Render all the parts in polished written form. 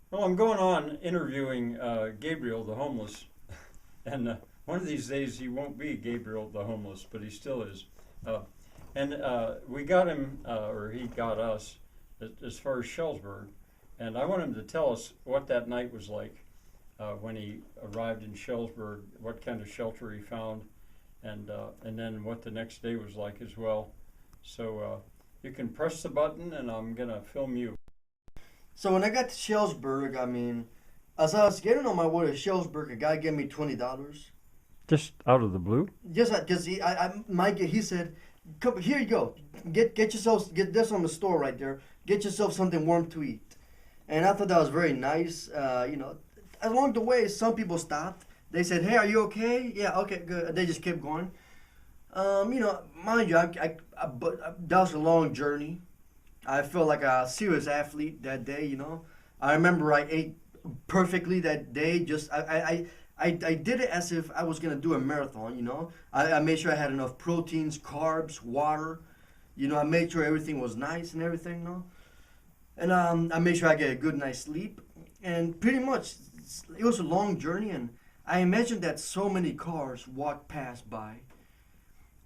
Well, I'm going on interviewing Gabriel the homeless, and one of these days he won't be Gabriel the homeless, but he still is. Uh, and we got him, or he got us, as far as Shellsburg, and I want him to tell us what that night was like when he arrived in Shellsburg, what kind of shelter he found, and then what the next day was like as well. So you can press the button, and I'm gonna film you. So when I got to Shellsburg, I mean, as I was getting on my way to Shellsburg, a guy gave me $20. Just out of the blue? Just because he said, "Come here, you go. Get yourself get this on the store right there. Get yourself something warm to eat." And I thought that was very nice. Along the way, some people stopped. They said, "Hey, are you okay?" Yeah, okay, good. They just kept going. Mind you, that was a long journey. I felt like a serious athlete that day. I remember I ate perfectly that day. Just I did it as if I was gonna do a marathon. I made sure I had enough proteins, carbs, water. I made sure everything was nice and everything. And I made sure I get a good night's sleep. And pretty much, it was a long journey, and I imagined that so many cars walked past by,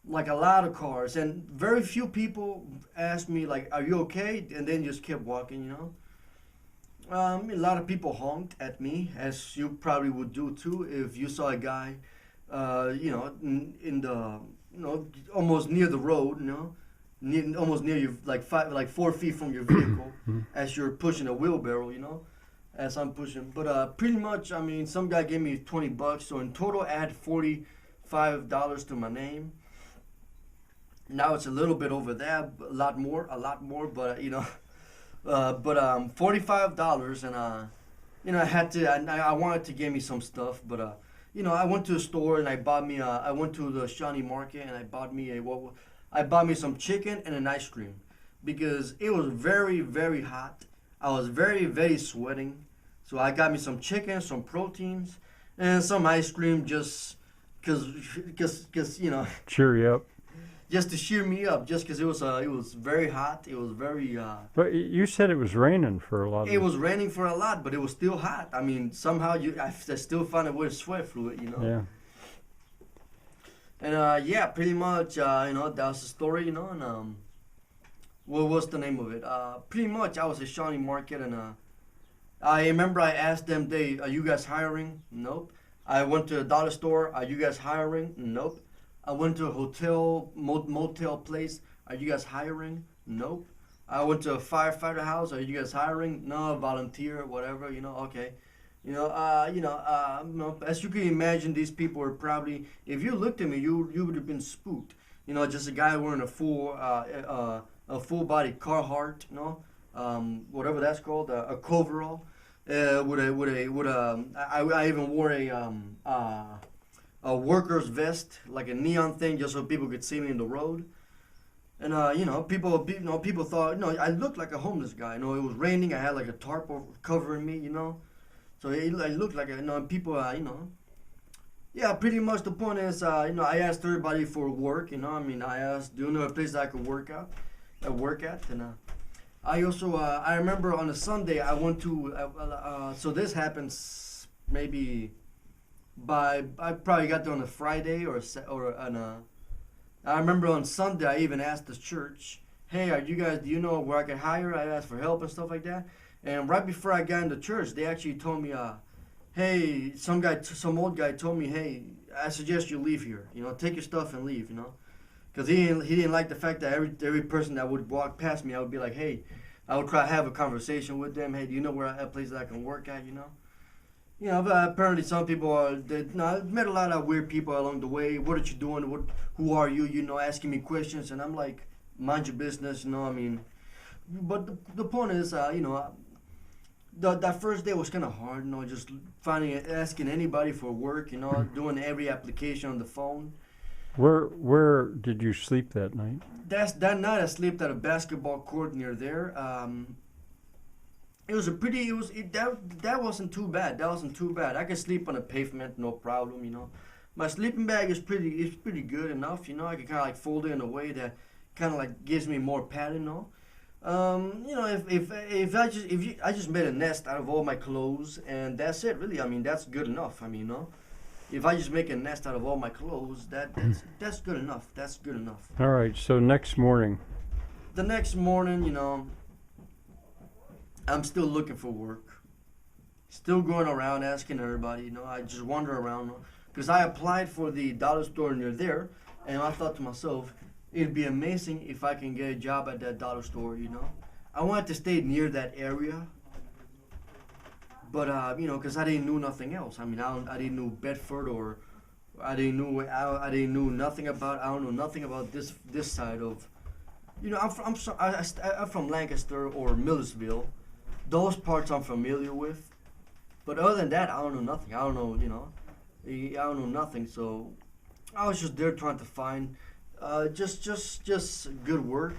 like a lot of cars, and very few people asked me like, "Are you okay?" and then just kept walking. A lot of people honked at me, as you probably would do too if you saw a guy, in the, almost near the road, almost near you, like 4 feet from your vehicle, as you're pushing a wheelbarrow, as I'm pushing. But pretty much, I mean, some guy gave me $20, so in total, I had $45 to my name. Now it's a little bit over that, a lot more, but $45, and I had to. I wanted to get me some stuff, but I went to the store and I went to the Shawnee Market and I bought me I bought me some chicken and an ice cream, because it was very very hot. I was very very sweating, so I got me some chicken, some proteins, and some ice cream, just cause Cheer you up. just to cheer me up, just because it was very hot. It was very But you said it was raining for a lot of it was raining for a lot, but it was still hot. I mean, somehow I still found a way to sweat through it. Yeah. And yeah, pretty much, that was the story. And what was the name of it? Pretty much, I was at Shawnee Market, and I remember I asked them, "Are you guys hiring?" Nope. I went to a dollar store. "Are you guys hiring?" Nope. I went to a hotel, motel place. "Are you guys hiring?" Nope. I went to a firefighter house. "Are you guys hiring?" No, volunteer, whatever. Okay. As you can imagine, these people are probably. If you looked at me, you would have been spooked. Just a guy wearing a full body Carhartt, whatever that's called, a coverall, I even wore a worker's vest, like a neon thing, just so people could see me in the road. And people thought, I looked like a homeless guy. It was raining. I had like a tarp covering me. So I looked like people. Yeah, pretty much the point is, I asked everybody for work. I asked, "Do you know a place that I could work at?" And I also, I remember on a Sunday I went to. So this happens maybe I probably got there on a Friday or on a. I remember on Sunday I even asked the church, "Hey, do you know where I can hire?" I asked for help and stuff like that. And right before I got into church, they actually told me, "Hey, some old guy told me, hey, I suggest you leave here. Take your stuff and leave. Because he didn't like the fact that every person that would walk past me, I would be like, hey, I would try to have a conversation with them. Hey, do you know where a place that I can work at? But apparently some people are. I've met a lot of weird people along the way. What are you doing? Who are you? Asking me questions, and I'm like, mind your business. But the point is, that first day was kind of hard. Just asking anybody for work. Doing every application on the phone. Where did you sleep that night? That night I slept at a basketball court near there. It was a pretty. That wasn't too bad. That wasn't too bad. I could sleep on the pavement, no problem. My sleeping bag is pretty good enough. I can kind of like fold it in a way that kind of like gives me more padding. You know, if I just made a nest out of all my clothes and that's it, really. I mean, that's good enough. I mean, you know, if I just make a nest out of all my clothes, that's good enough. That's good enough. All right. So next morning. The next morning, you know, I'm still looking for work. Still going around asking everybody. You know, I just wander around because I applied for the dollar store near there, and I thought to myself, it'd be amazing if I can get a job at that dollar store, you know. I wanted to stay near that area, but you know, because I didn't know nothing else. I mean, I didn't know Bedford, or I didn't know nothing about. I don't know nothing about this side of. You know, I'm from Lancaster or Millersville. Those parts I'm familiar with, but other than that, I don't know nothing. I don't know, you know, I don't know nothing. So I was just there trying to find. Just good work.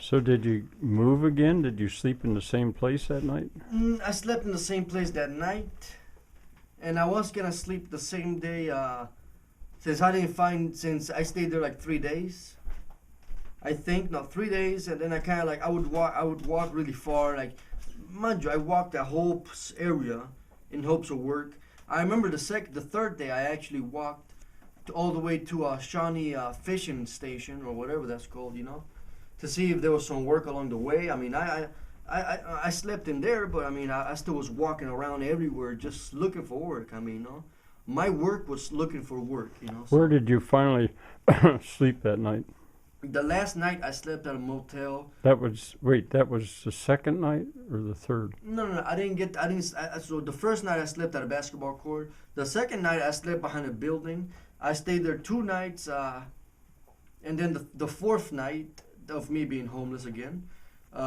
So did you move again? Did you sleep in the same place that night? I slept in the same place that night, and I was gonna sleep the same day. Since I stayed there like 3 days. I think no 3 days, and then I kind of like I would walk really far. Like, mind you, I walked that whole area in hopes of work. I remember the third day I actually walked all the way to Shawnee fishing station or whatever that's called, you know, to see if there was some work along the way. I mean, I slept in there, but I mean, I still was walking around everywhere just looking for work. I mean, you know, my work was looking for work, you know. So Where did you finally sleep that night? the last night I slept at a motel. That was the second night or the third? No, so the first night I slept at a basketball court. The second night I slept behind a building. I stayed there 2 nights, and then the fourth night of me being homeless again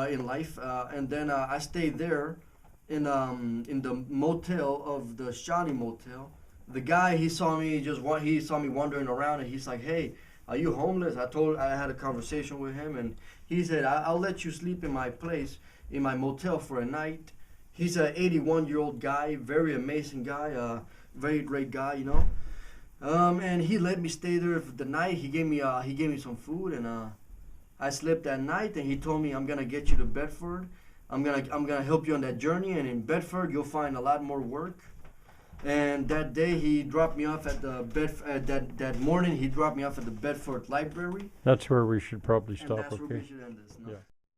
in life, and then I stayed there in the motel of the Shawnee Motel. The guy, he saw me wandering around, and he's like, "Hey, are you homeless?" I had a conversation with him, and he said, "I'll let you sleep in my place, in my motel for a night." He's an 81-year-old guy, very amazing guy, very great guy, you know. And he let me stay there for the night. He gave me some food, and I slept that night. And he told me, "I'm gonna get you to Bedford. I'm gonna help you on that journey. And in Bedford, you'll find a lot more work." And that day, he dropped me off at the that morning he dropped me off at the Bedford Library. That's where we should probably And stop. that's where Okay. we should end this. No? Yeah.